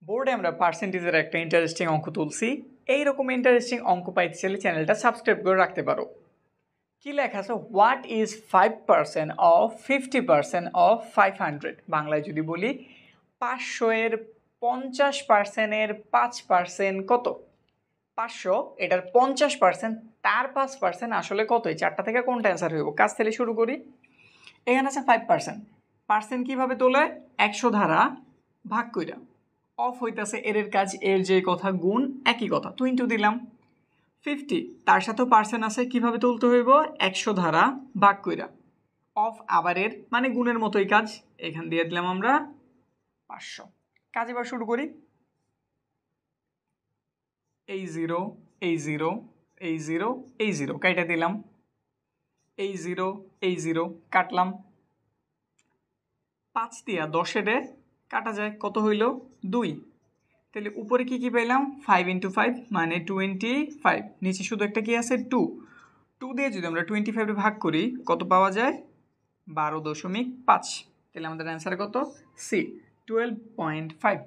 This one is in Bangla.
বোর্ডে আমরা পার্সেন্টেজের একটা ইন্টারেস্টিং অঙ্ক তুলছি। এইরকম ইন্টারেস্টিং অঙ্ক পাইতে চাইলে চ্যানেলটা সাবস্ক্রাইব করে রাখতে পারো। কি লেখা আছে? What is 5% of 50% of 500? বাংলায় যদি বলি 500-এর 50%-এর 5% কত? 500 এটার 50%, তার 5% আসলে কত? এই চারটা থেকে কোনটা অ্যান্সার হইব? কাজ থেকে শুরু করি। এখানে আছে 5%। পার্সেন্ট কীভাবে তোলে? 100 দ্বারা ভাগ কইরা। অফ হইতাছে এর কাজ, এর যে কথা গুণ একই কথা, তো ইন্টু দিলাম। 50 তার সাথেও পার্সেন্ট আছে, কিভাবে তুলতে হইব? 100 দ্বারা ভাগ কইরা। অফ আবার এর মানে গুণের মতোই কাজ, এখান দিয়ে দিলাম আমরা 500। কাজ এবার শুরু করি। এই 0 এই 0 এই 0 এই 0 কাইটা দিলাম। এই 0 এই 0 কাটলাম। 5 দিয়া 10-এর কাটা যায়, কত হইল? 2। তাহলে উপরে কি কি পেলাম? 5 × 5 মানে 25। নিচে শুধু একটা কি আছে? 2। 2 দিয়ে যদি আমরা 25 ভাগ করি কত পাওয়া যায়? 12.5। তাহলে আমাদের অ্যান্সার কত? সি, 12.5।